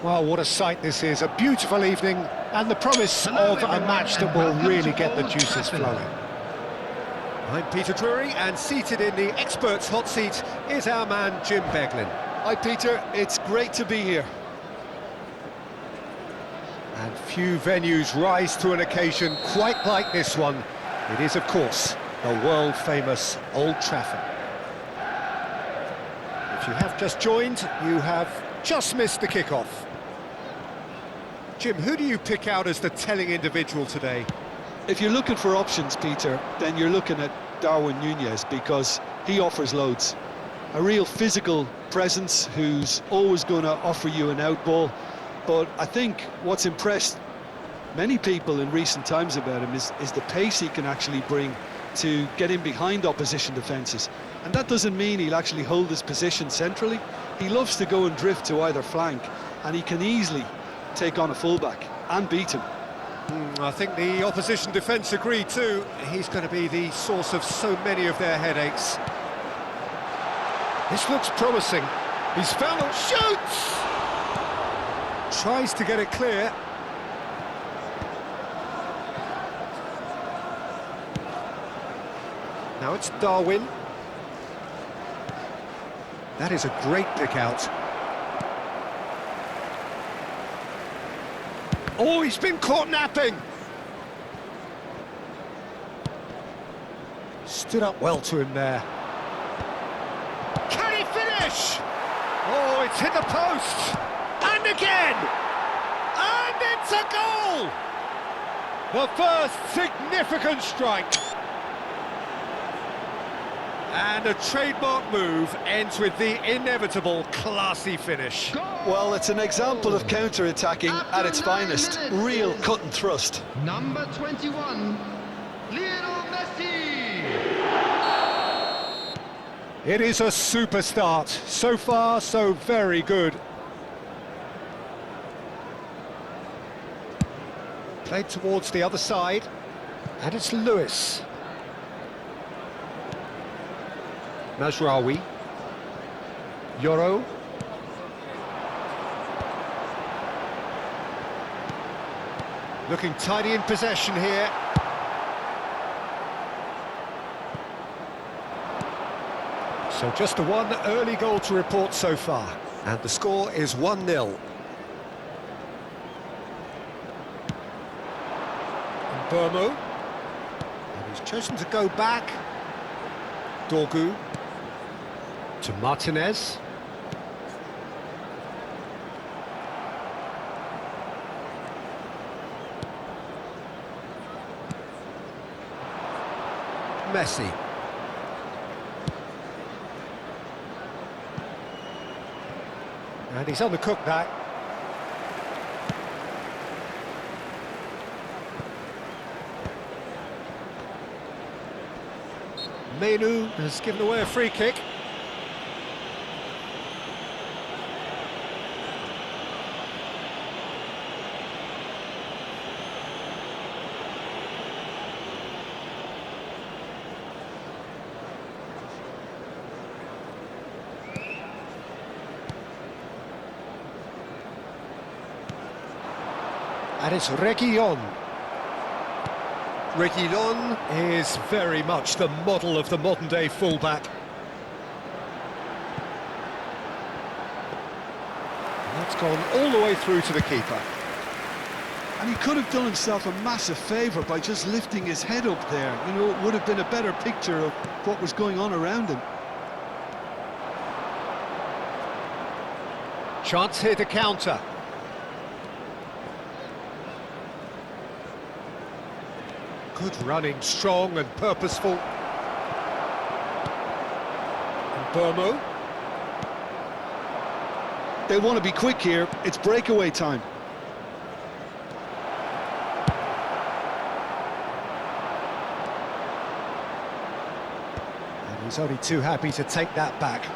Well, what a sight this is, a beautiful evening, and the promise of a match that will really get the juices flowing. I'm Peter Drury, and seated in the experts' hot seat is our man Jim Beglin. Hi Peter, it's great to be here. And few venues rise to an occasion quite like this one. It is, of course, the world-famous Old Trafford. If you have just joined, you have just missed the kick-off. Jim, who do you pick out as the telling individual today? If you're looking for options, Peter, then you're looking at Darwin Núñez because he offers loads. A real physical presence who's always going to offer you an out ball. But I think what's impressed many people in recent times about him is the pace he can actually bring to get in behind opposition defences. And that doesn't mean he'll actually hold his position centrally. He loves to go and drift to either flank, and he can easily take on a fullback and beat him. I think the opposition defence agree too. He's going to be the source of so many of their headaches. This looks promising. He's found it, shoots! Tries to get it clear. Now it's Darwin. That is a great pick out. Oh, he's been caught napping! Stood up well to him there. Can he finish? Oh, it's hit the post! And again! And it's a goal! The first significant strike. And a trademark move ends with the inevitable classy finish. Well, it's an example of counter-attacking at its finest. Real cut and thrust. Number 21, Lionel Messi. It is a super start. So far, so very good. Played towards the other side. And it's Lewis. Mazraoui. Yoro. Looking tidy in possession here. So just the one early goal to report so far. And the score is 1-0. Burmo. And he's chosen to go back. Dorgu. To Martinez. Messi. And he's undercooked that. Menu has given away a free kick. And it's Reguilón. Reguilón is very much the model of the modern-day fullback. And that's gone all the way through to the keeper. And he could have done himself a massive favour by just lifting his head up there. You know, it would have been a better picture of what was going on around him. Chance here to counter. Good running, strong and purposeful. And Burmo. They want to be quick here. It's breakaway time. And he's only too happy to take that back.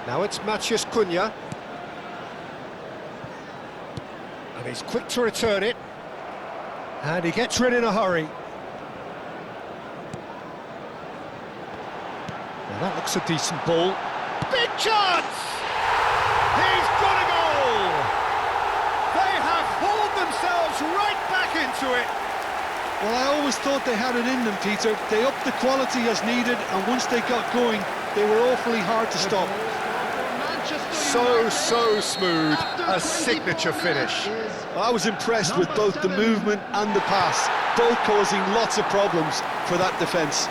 Now it's Matheus Cunha. And he's quick to return it. And he gets rid in a hurry. Well, that looks a decent ball. Big chance! He's got a goal! themselves right back into it. Well, I always thought they had it in them, Peter. They upped the quality as needed, and once they got going, they were awfully hard to stop. So smooth, a signature finish. I was impressed with both the movement and the pass, both causing lots of problems for that defence.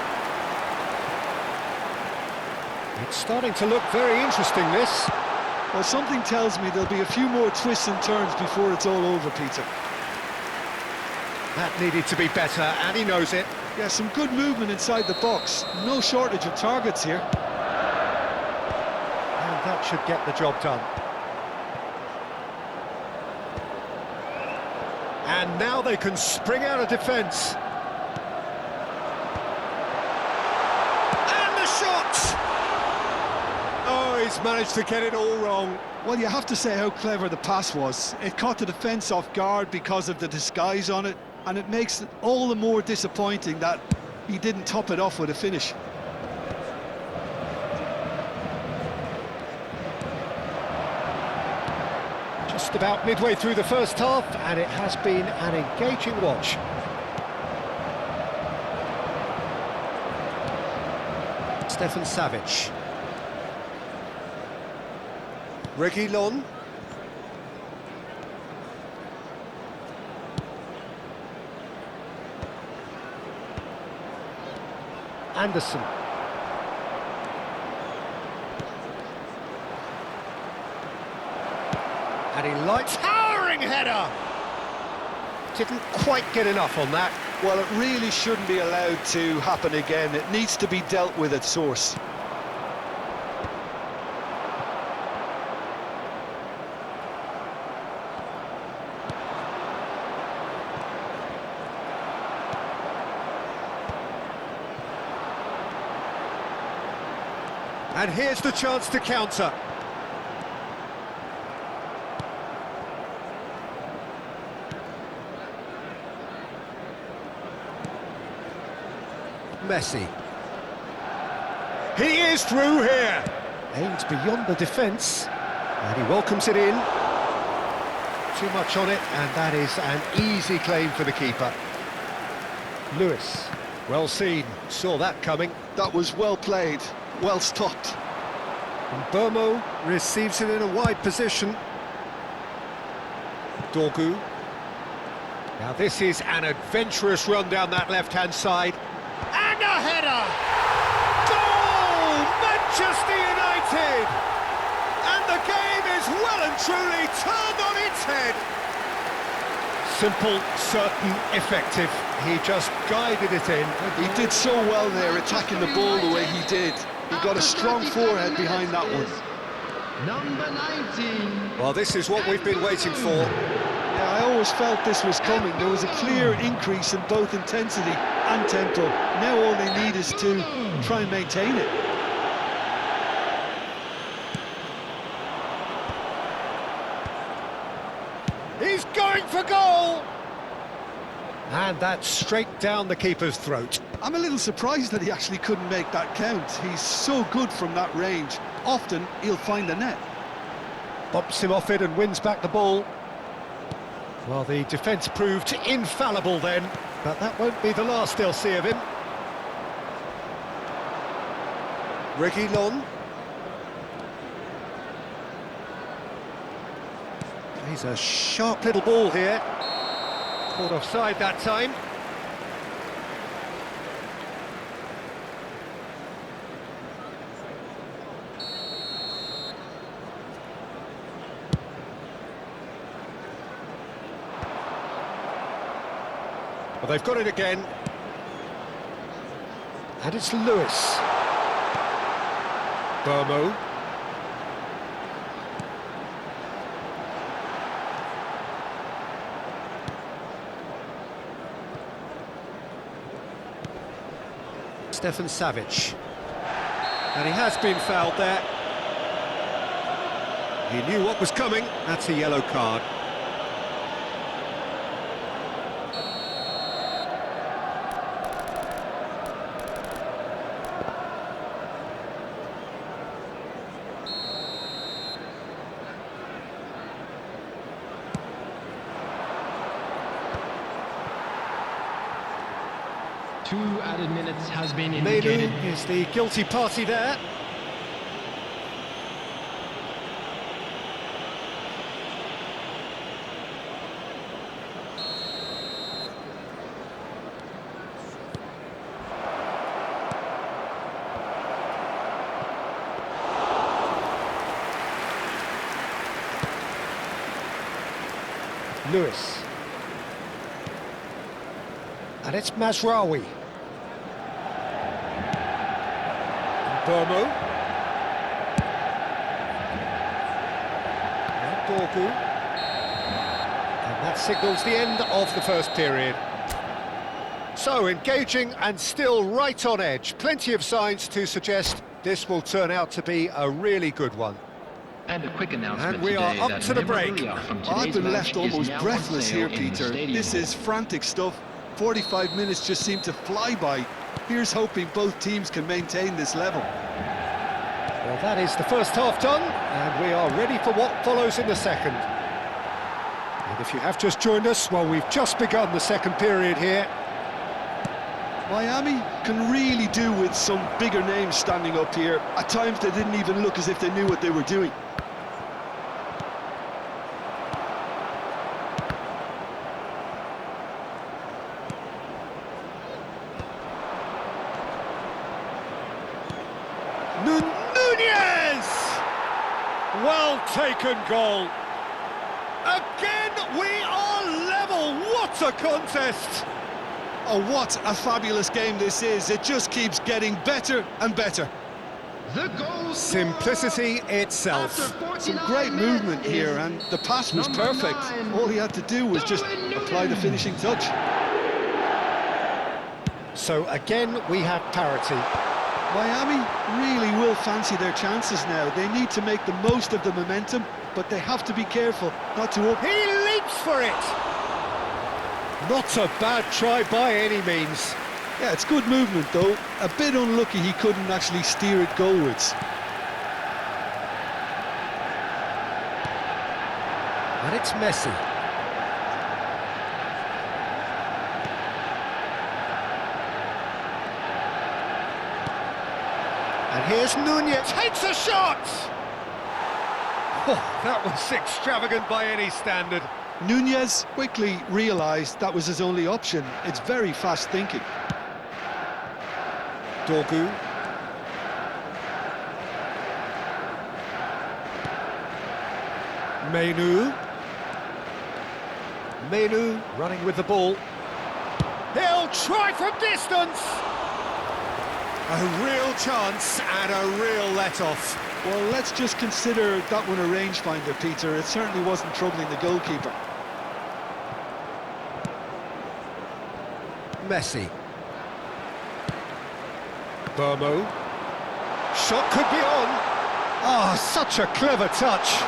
It's starting to look very interesting, this. Well, something tells me there'll be a few more twists and turns before it's all over, Peter. That needed to be better, and he knows it. Yeah, some good movement inside the box. No shortage of targets here. And that should get the job done. And now they can spring out of defence. And the shot! Oh, he's managed to get it all wrong. Well, you have to say how clever the pass was. It caught the defence off guard because of the disguise on it, and it makes it all the more disappointing that he didn't top it off with a finish. Just about midway through the first half, and it has been an engaging watch. Stefan Savic. Reguilon. Anderson. And he lights towering header. Didn't quite get enough on that. Well, it really shouldn't be allowed to happen again. It needs to be dealt with at source. And here's the chance to counter. Messi. He is through here. Aims beyond the defence, and he welcomes it in. Too much on it, and that is an easy claim for the keeper. Lewis, well seen, saw that coming. That was well played, well stopped. And Burmo receives it in a wide position. Dorgu. Now this is an adventurous run down that left-hand side. And a header! Goal! Manchester United! And the game is well and truly turned on its head. Simple, certain, effective. He just guided it in. He did so well there, attacking the ball the way he did. He got a strong forehead behind that one. Number 19. Well, this is what we've been waiting for. Yeah, I always felt this was coming. There was a clear increase in both intensity and tempo. Now all they need is to try and maintain it. He's going for goal! And that's straight down the keeper's throat. I'm a little surprised that he actually couldn't make that count. He's so good from that range. Often he'll find the net. Bumps him off it and wins back the ball. Well, the defence proved infallible then, but that won't be the last they'll see of him. Reguilon. He's a sharp little ball here. Caught offside that time. Well, they've got it again. And it's Lewis. Burmo. Stefan Savic. And he has been fouled there. He knew what was coming. That's a yellow card. 2 added minutes has been Menu indicated. is the guilty party there. Lewis. And it's Mazraoui. Burmo. And Dorgu. And that signals the end of the first period. So, engaging and still right on edge. Plenty of signs to suggest this will turn out to be a really good one. And a quick announcement And we are today up that to the break. memorabilia from I've today's been match left is almost now on breathless sale here, in the Peter. stadium This hall. is frantic stuff. 45 minutes just seem to fly by. Here's hoping both teams can maintain this level. Well, that is the first half done, and we are ready for what follows in the second. And if you have just joined us, well, we've just begun the second period here. Miami can really do with some bigger names standing up here. At times they didn't even look as if they knew what they were doing. Nunez! Well taken goal. Again, we are level. What a contest! Oh, what a fabulous game this is. It just keeps getting better and better. The goal Simplicity itself. Some great movement here, and the pass was number perfect. 9, All he had to do was just apply the finishing touch. So again, we have parity. Miami really will fancy their chances now. They need to make the most of the momentum, but they have to be careful not to up. He leaps for it! Not a bad try by any means. Yeah, it's good movement though. A bit unlucky he couldn't actually steer it goalwards. And it's Messi. And here's Nunez. Takes a shot! Oh, that was extravagant by any standard. Nunez quickly realised that was his only option. It's very fast thinking. Dorgu. Menu running with the ball. He'll try from distance! A real chance and a real let-off. Well, let's just consider that one a rangefinder, Peter. It certainly wasn't troubling the goalkeeper. Messi. Burmo. Shot could be on. Ah, such a clever touch.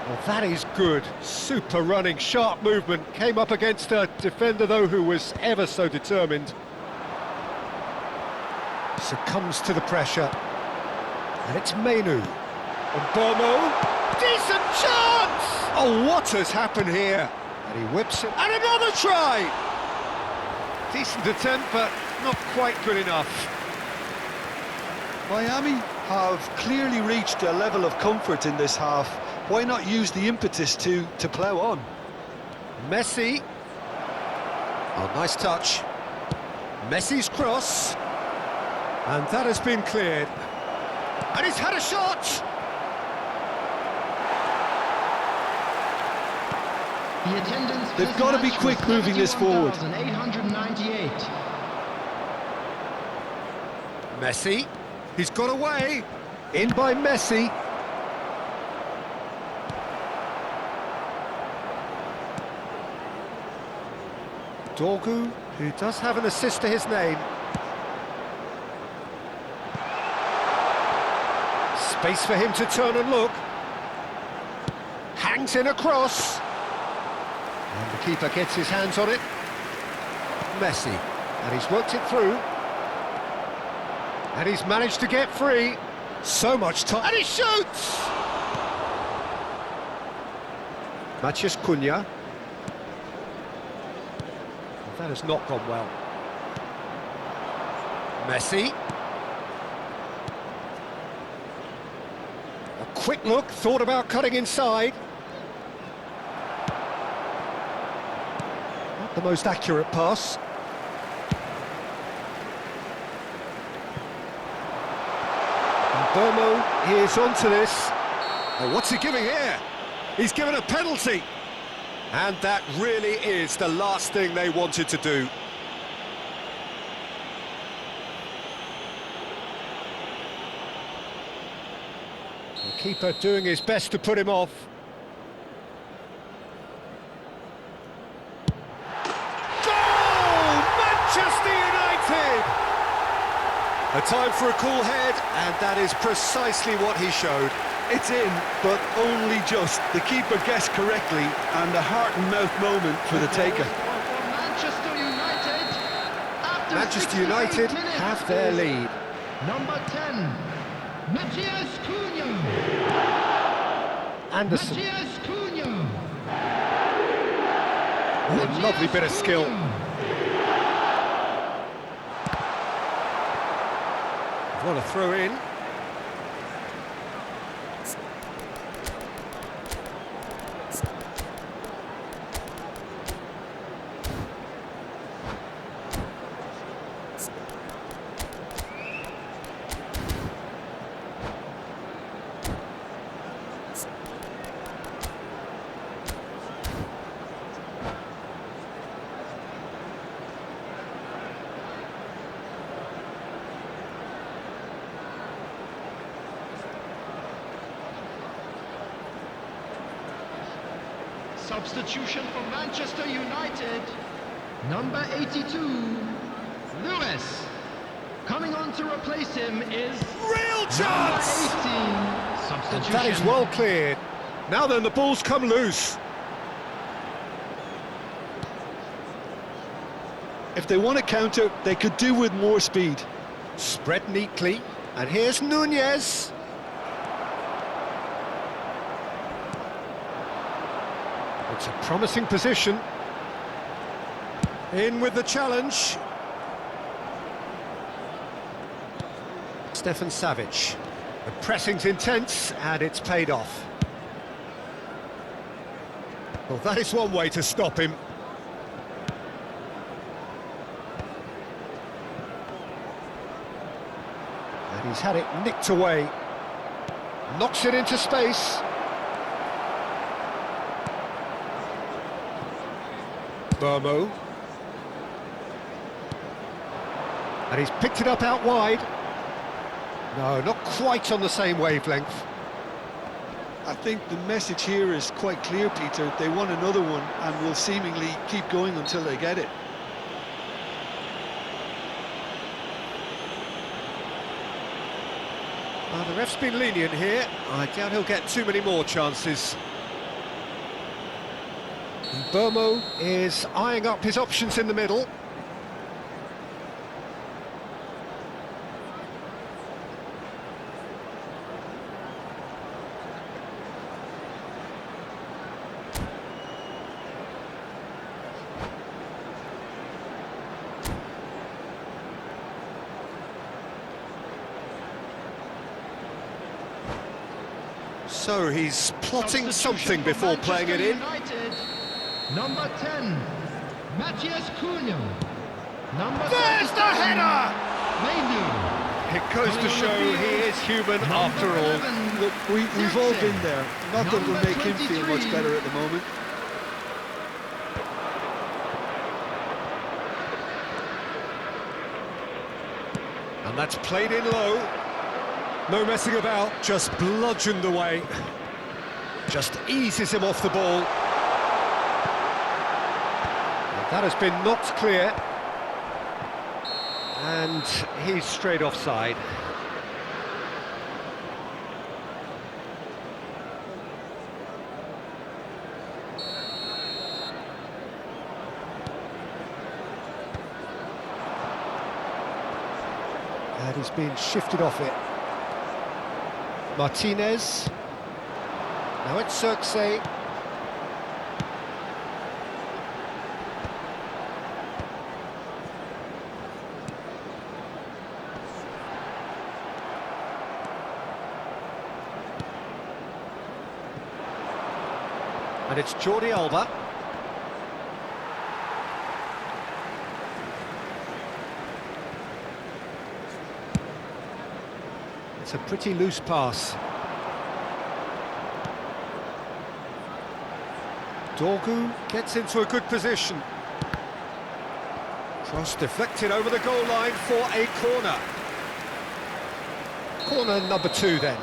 Well, that is good. Super running, sharp movement. Came up against a defender, though, who was ever so determined. Succumbs to the pressure. And it's Menu. And Burmo. Decent chance! Oh, what has happened here? And he whips it. And another try! Decent attempt, but not quite good enough. Miami have clearly reached a level of comfort in this half. Why not use the impetus to plough on? Messi. Oh, nice touch. Messi's cross. And that has been cleared. And he's had a shot! The attendance for They've this got to be match quick was moving this forward. 71,898. Messi. He's got away. In by Messi. Dorgu, who does have an assist to his name. Space for him to turn and look. Hangs in a cross. And the keeper gets his hands on it. Messi. And he's worked it through. And he's managed to get free. So much time. And he shoots! Matías Cunha. That has not gone well. Messi. A quick look, thought about cutting inside. Not the most accurate pass. And Burmo is onto this. Oh, what's he giving here? He's given a penalty. And that really is the last thing they wanted to do. The keeper doing his best to put him off. Goal! Manchester United! A time for a cool head, and that is precisely what he showed. It's in, but only just. The keeper guessed correctly, and a heart-and-mouth moment for the taker. Manchester United. After Manchester 68 United minutes have their lead. Number 10, Matthias Cunha. Anderson. Matthias Cunha. Oh, a lovely bit of skill. What a throw in. Substitution for Manchester United. Number 82, Lewis. Coming on to replace him is Real chance! number 18. And Substitution. that is well cleared. Now then, the ball's come loose. If they want to counter, they could do with more speed. Spread neatly, and here's Nunez. It's a promising position. In with the challenge. Stefan Savic. The pressing's intense, and it's paid off. Well, that is one way to stop him. And he's had it nicked away. Knocks it into space. Burmo. And he's picked it up out wide. No, not quite on the same wavelength. I think the message here is quite clear, Peter. They want another one and will seemingly keep going until they get it. Well, the ref's been lenient here. I doubt he'll get too many more chances. And Burmo is eyeing up his options in the middle. So he's plotting something before playing it in. United. Number 10, Matthias Cunha. Number There's the 37, header! Mainu. It goes to show he is human after all. Look, we've all been there. Not that it'll make him feel much better at the moment. And that's played in low. No messing about, just bludgeoned away. Just eases him off the ball. And that has been knocked clear. And he's straight offside. And he's been shifted off it. Martinez. Now it's Circe. And it's Jordi Alba. It's a pretty loose pass. Dorgu gets into a good position. Cross deflected over the goal line for a corner. Corner number 2 then.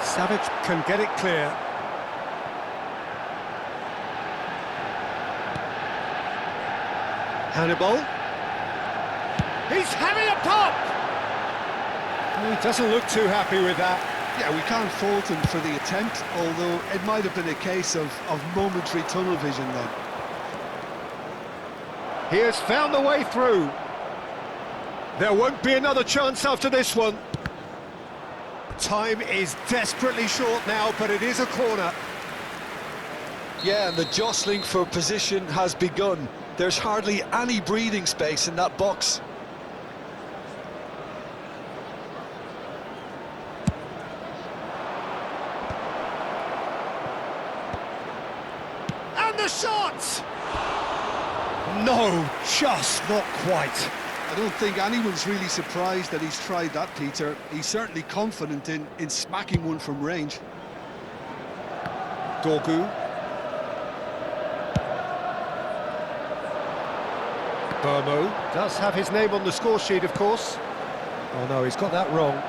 Savage can get it clear. Hannibal. He's having a pop! He doesn't look too happy with that. Yeah, we can't fault him for the attempt, although it might have been a case of momentary tunnel vision then. He has found the way through. There won't be another chance after this one. Time is desperately short now, but it is a corner. Yeah, and the jostling for position has begun. There's hardly any breathing space in that box. And the shot! No, just not quite. I don't think anyone's really surprised that he's tried that, Peter. He's certainly confident in smacking one from range. Dorgu. Burmo does have his name on the score sheet, of course. Oh no, he's got that wrong.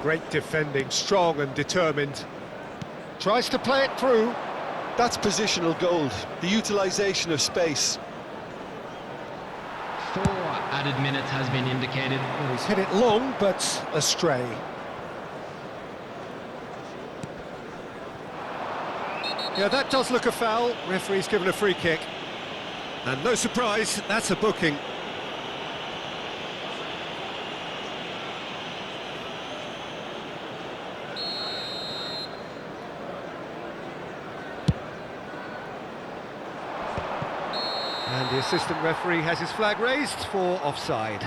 Great defending, strong and determined. Tries to play it through. That's positional gold, the utilisation of space. 4 added minutes has been indicated. Well, he's hit it long, but astray. Yeah, that does look a foul. Referee's given a free kick. And no surprise, that's a booking. And the assistant referee has his flag raised for offside.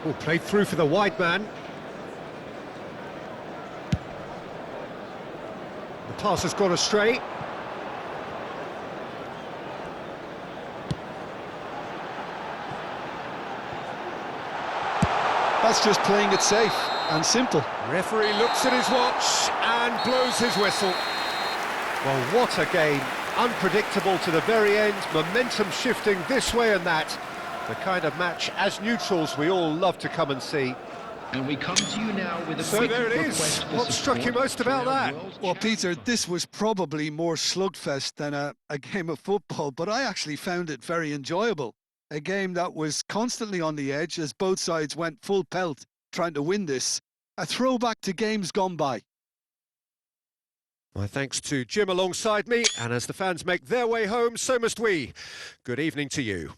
Oh, played through for the wide man. The pass has gone astray. That's just playing it safe and simple. Referee looks at his watch and blows his whistle. Well, what a game. Unpredictable to the very end, momentum shifting this way and that. The kind of match, as neutrals, we all love to come and see. And we come to you now with a So quick there it is. request for What struck you support most about to our that? world Well, champions. Peter, this was probably more slugfest than a game of football, but I actually found it very enjoyable. A game that was constantly on the edge as both sides went full pelt trying to win this. A throwback to games gone by. My thanks to Jim alongside me, and as the fans make their way home, so must we. Good evening to you.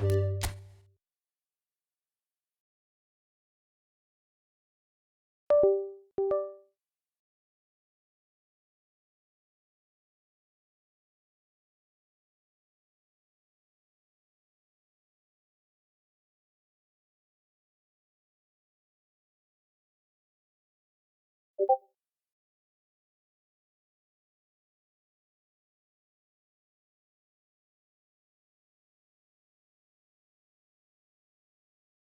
it.